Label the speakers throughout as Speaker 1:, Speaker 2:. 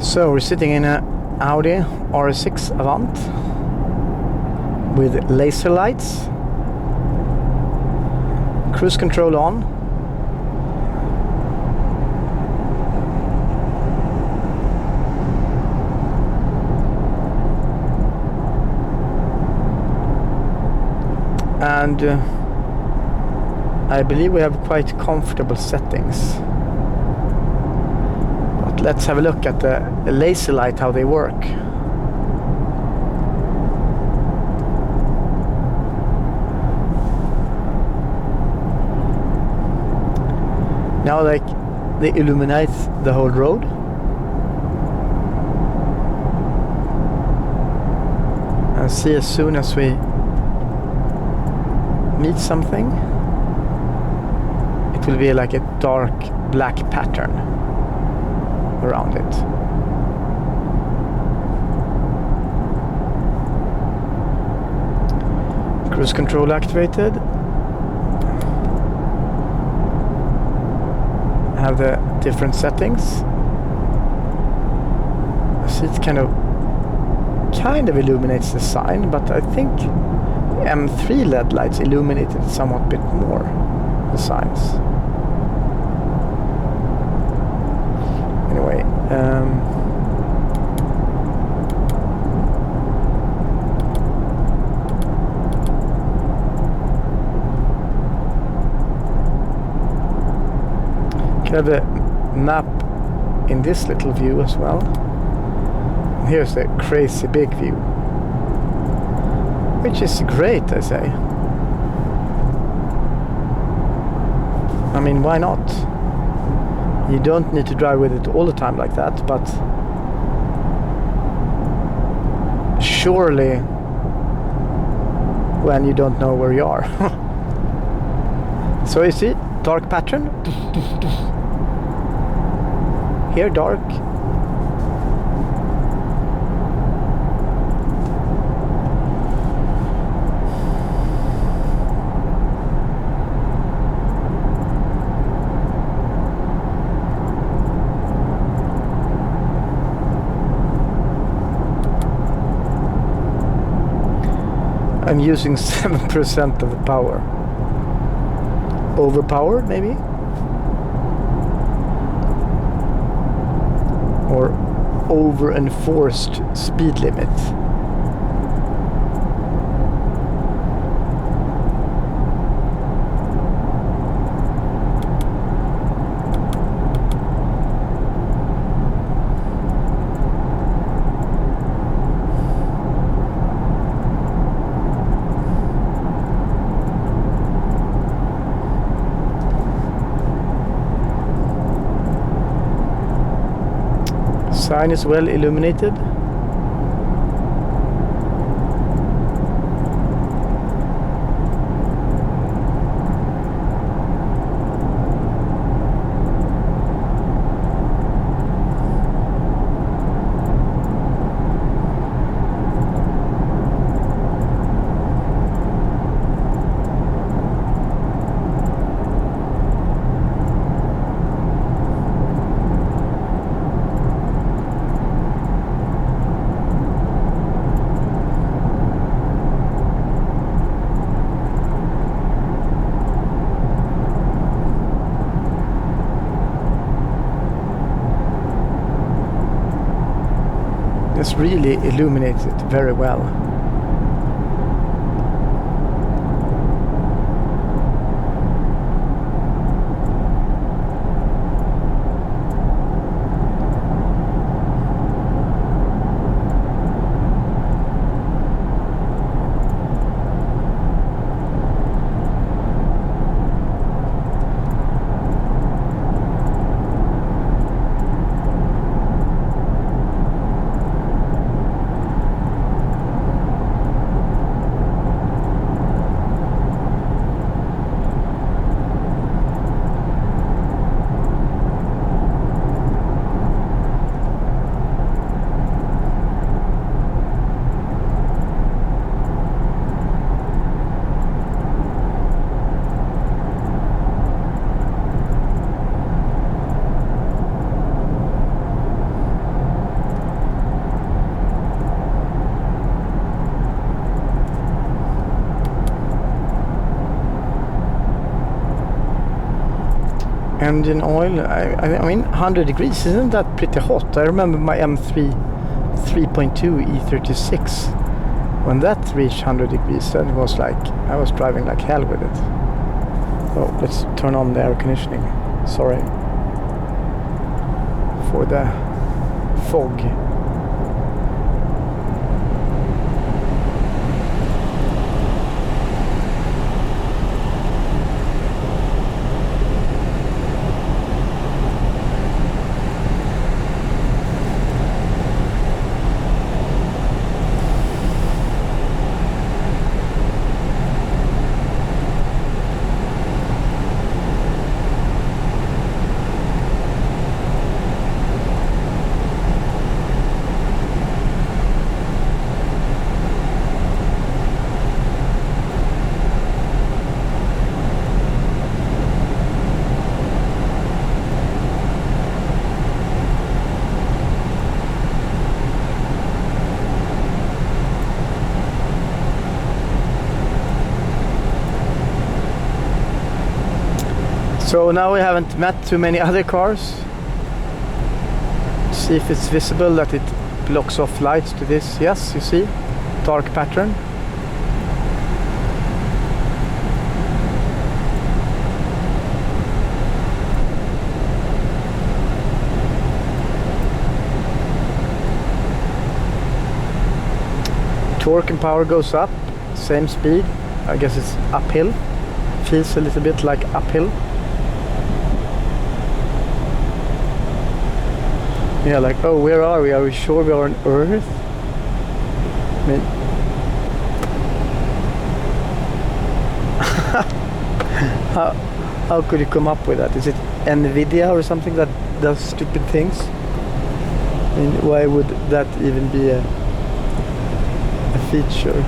Speaker 1: So we're sitting in a Audi RS6 Avant with laser lights, cruise control on, and I believe we have quite comfortable settings. But let's have a look at the laser light, how they work. Now they illuminate the whole road. And see, as soon as we meet something, it will be like a dark black pattern around it. Cruise control activated. Have the different settings. See, it kind of illuminates the sign, but I think the M3 LED lights illuminated somewhat bit more the signs. Anyway, have a map in this little view as well. Here's the crazy big view, which is great, I say. I mean, why not? You don't need to drive with it all the time like that, but surely when you don't know where you are. So you see, dark pattern. Here, dark. I'm using 7% of the power. Overpowered, maybe? Or over-enforced speed limit. Sign is well illuminated. It's really illuminated very well. Engine oil, I mean 100 degrees, isn't that pretty hot? I remember my M3 3.2 E36. When that reached 100 degrees, then it was like, I was driving like hell with it. Oh, let's turn on the air conditioning. Sorry for the fog. So now we haven't met too many other cars. See if it's visible that it blocks off lights to this. Yes, you see, dark pattern. Torque and power goes up, same speed. I guess it's uphill. Feels a little bit like uphill. Yeah, like, oh, where are we? Are we sure we are on Earth? I mean, how could you come up with that? Is it NVIDIA or something that does stupid things? I mean, why would that even be a feature?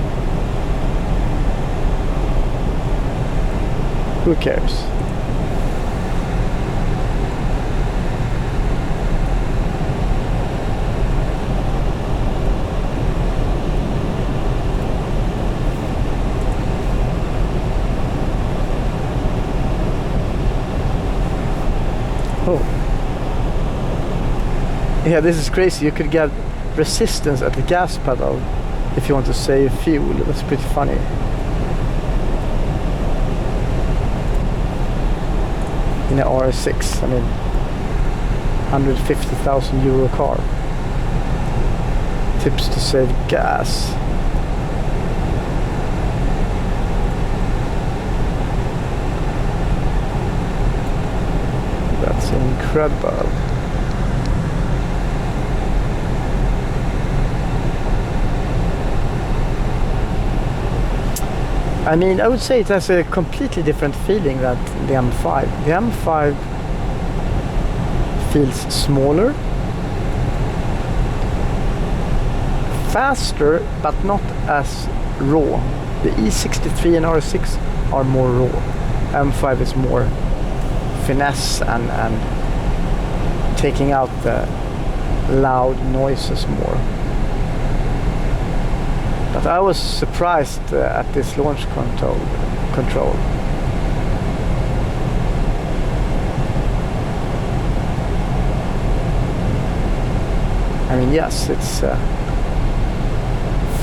Speaker 1: Who cares? Oh. Yeah, this is crazy. You could get resistance at the gas pedal if you want to save fuel. That's pretty funny. In an RS6, I mean, 150,000 euro car. Tips to save gas. That's incredible. I mean, I would say it has a completely different feeling than the M5. The M5 feels smaller, faster, but not as raw. The E63 and RS6 are more raw. M5 is more finesse and taking out the loud noises more. But I was surprised at this launch control. I mean, yes, it's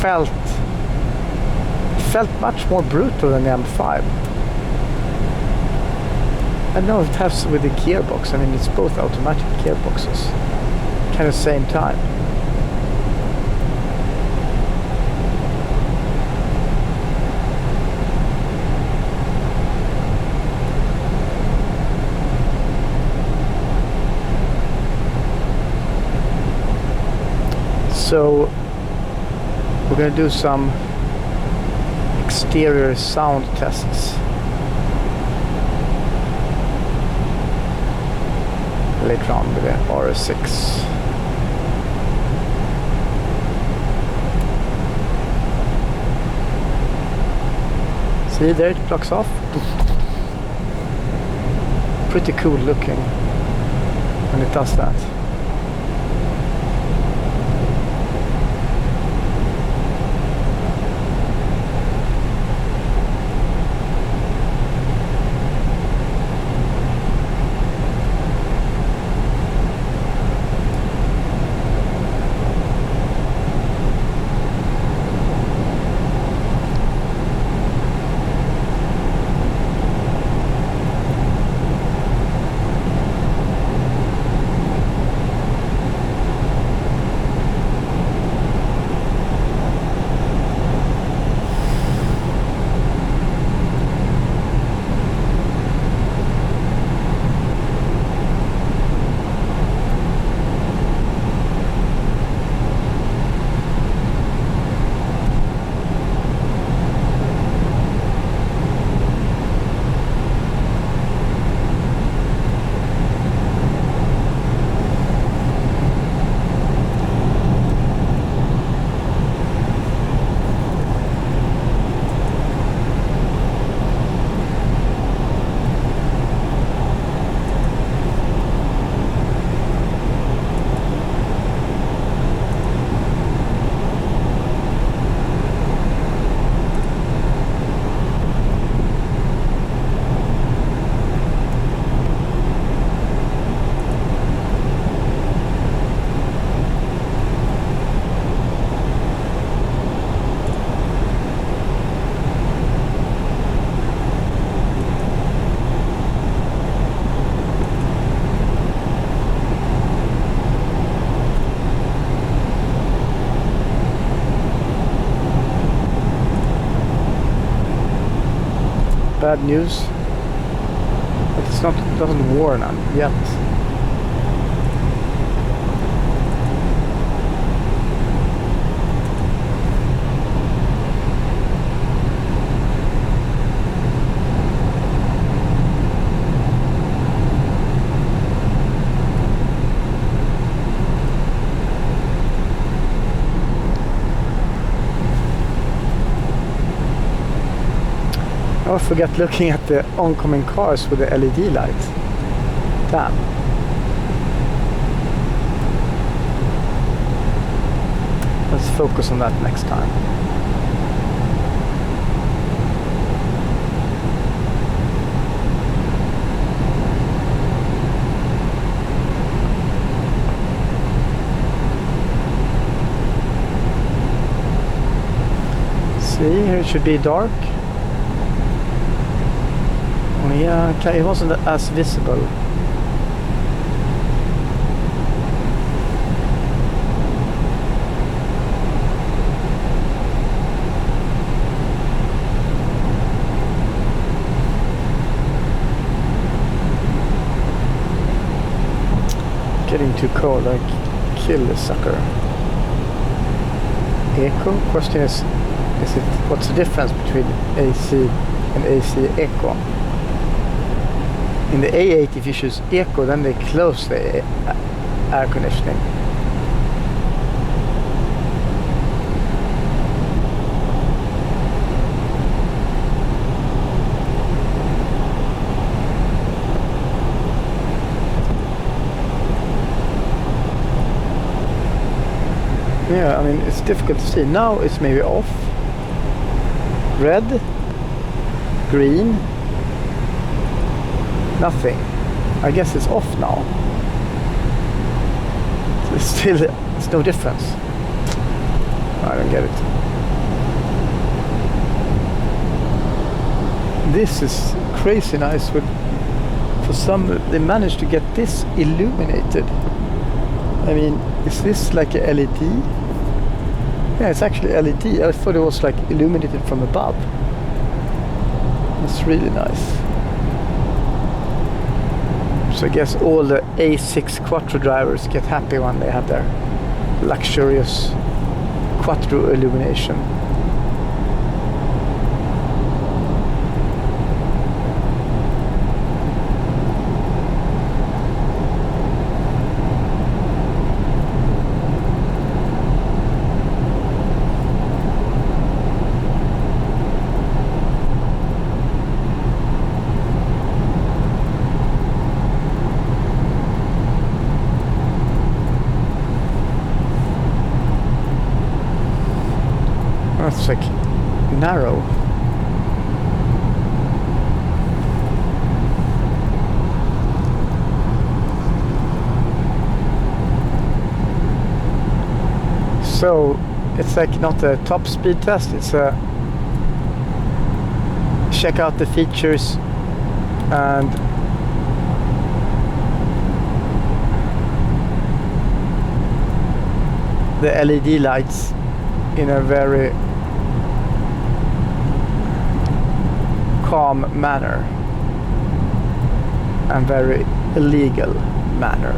Speaker 1: felt much more brutal than the M5. I don't know if it has with the gearbox. I mean, it's both automatic gearboxes, kind of same time. So we're going to do some exterior sound tests later on with the RS6. See there, it plugs off. Pretty cool looking when it does that. bad news. But it's not, it doesn't warn yet. I forgot looking at the oncoming cars with the LED lights. Damn. Let's focus on that next time. See, here it should be dark. Yeah, okay, it wasn't as visible. Getting too cold, I kill this sucker. Echo? Question is it, what's the difference between AC and AC Echo? In the A8, if you choose Eco, then they close the air conditioning. Yeah, I mean, it's difficult to see. Now it's maybe off. Red, green. Nothing. I guess it's off now. It's still, it's no difference. I don't get it. This is crazy nice. With, for some, they managed to get this illuminated. I mean, is this like a LED? Yeah, it's actually LED. I thought it was like illuminated from above. It's really nice. So I guess all the A6 Quattro drivers get happy when they have their luxurious Quattro illumination. It's like narrow. So it's like not a top speed test, it's a check out the features and the LED lights in a very calm manner and very illegal manner.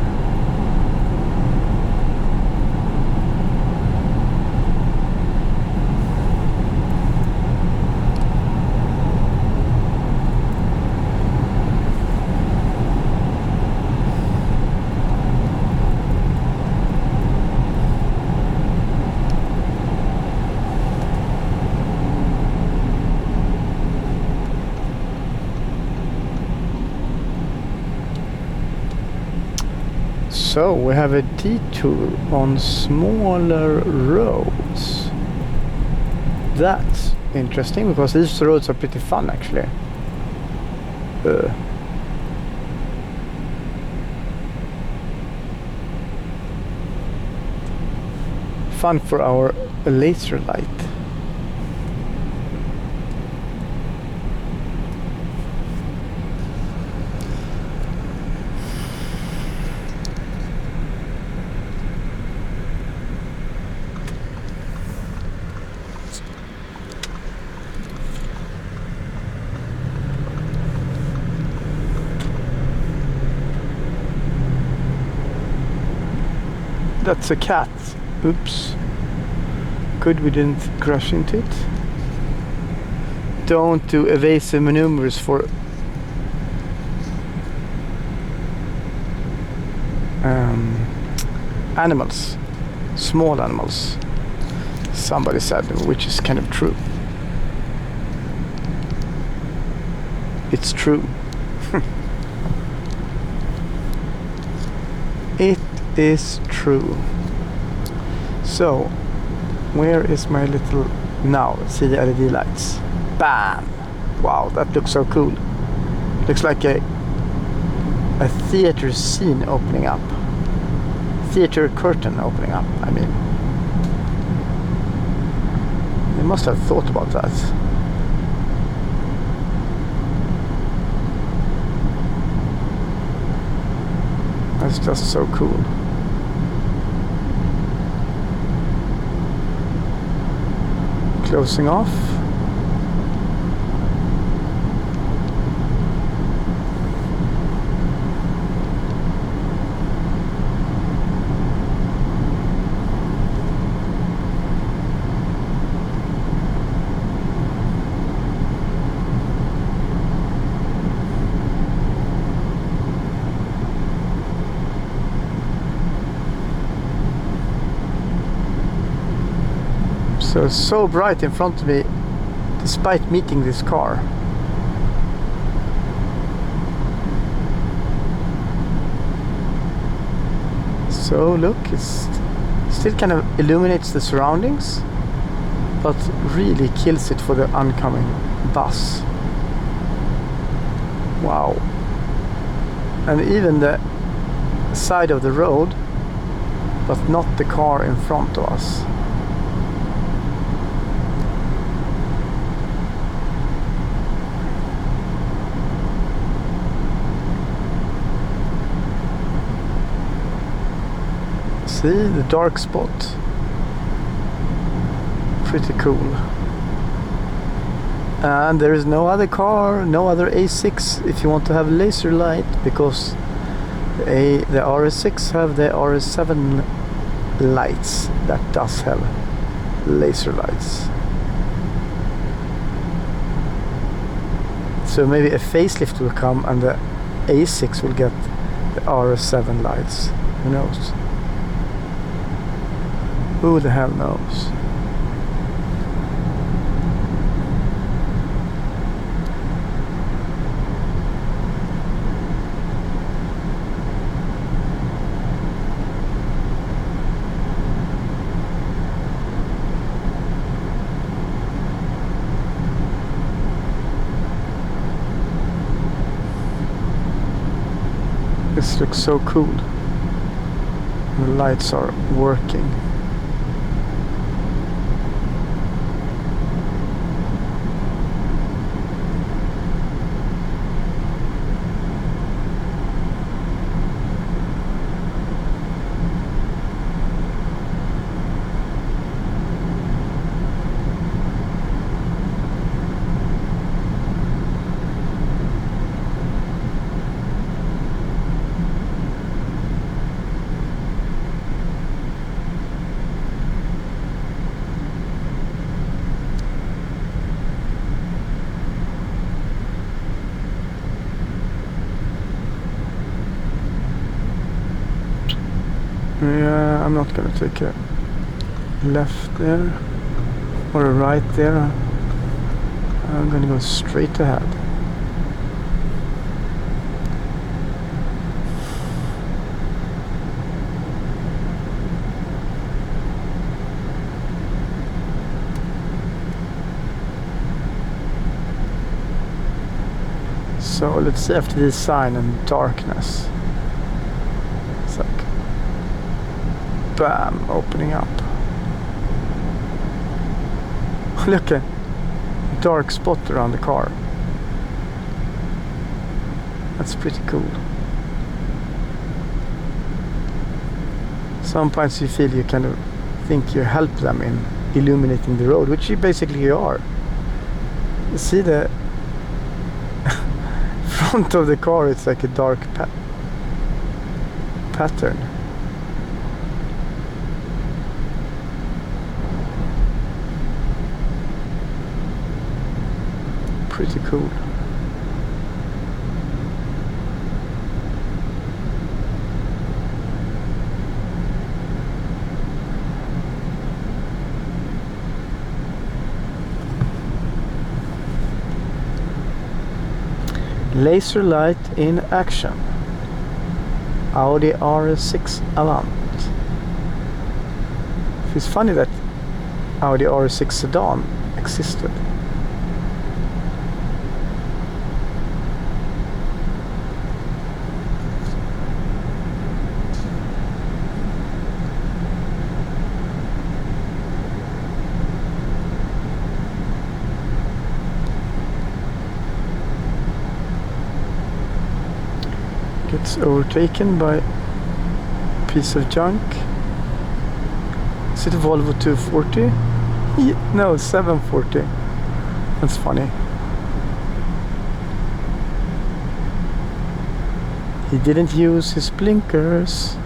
Speaker 1: So we have a detour on smaller roads. That's interesting because these roads are pretty fun actually. Fun for our laser light. That's a cat. Oops. Good we didn't crash into it. Don't do evasive maneuvers for animals. Small animals. Somebody said, which is kind of true. It's true. It is true. So, where is my little... Now, see the LED lights. Bam! Wow, that looks so cool. Looks like a theater scene opening up. Theater curtain opening up, I mean. They must have thought about that. That's just so cool. Closing off. So it's so bright in front of me despite meeting this car. So look, it's still kind of illuminates the surroundings, but really kills it for the oncoming bus. Wow. And even the side of the road, but not the car in front of us. See the dark spot. Pretty cool. And there is no other car, no other A6 if you want to have laser light, because the RS6 have the RS7 lights that does have laser lights. So maybe a facelift will come and the A6 will get the RS7 lights. Who knows? Who the hell knows? This looks so cool. The lights are working. Yeah, I'm not gonna take a left there or a right there. I'm gonna go straight ahead. So let's see after this sign and darkness. It's like bam, opening up. Look at dark spot around the car. That's pretty cool. Sometimes you feel you kind of think you help them in illuminating the road, which you basically are. You see the front of the car, it's like a dark pattern. pretty cool. Laser light in action. Audi RS6 Avant. It's funny that Audi RS6 sedan existed. Gets overtaken by a piece of junk. Is it a Volvo 240? No, 740. That's funny. He didn't use his blinkers.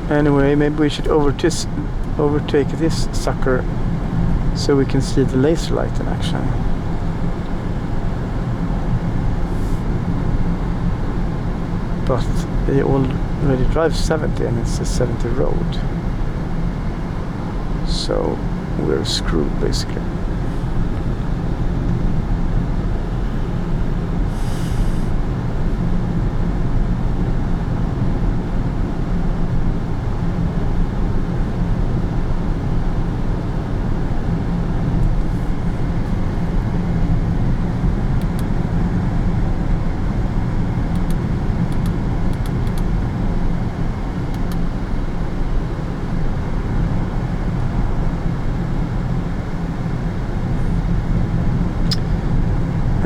Speaker 1: Anyway, maybe we should overtake this sucker so we can see the laser light in action. But they already drive 70 and it's a 70 road. So we're screwed basically.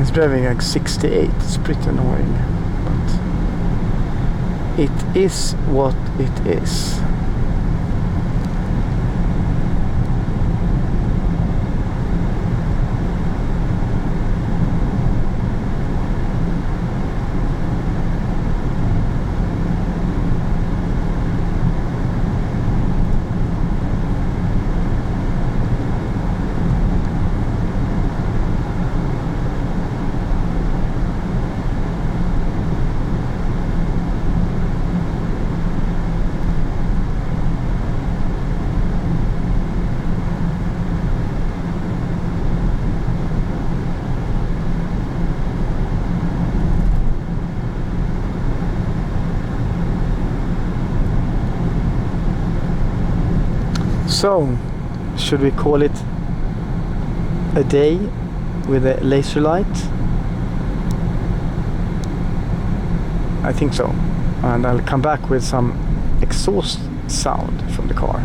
Speaker 1: It's driving like 68, it's pretty annoying, but it is what it is. So, should we call it a day with a laser light? I think so. And I'll come back with some exhaust sound from the car.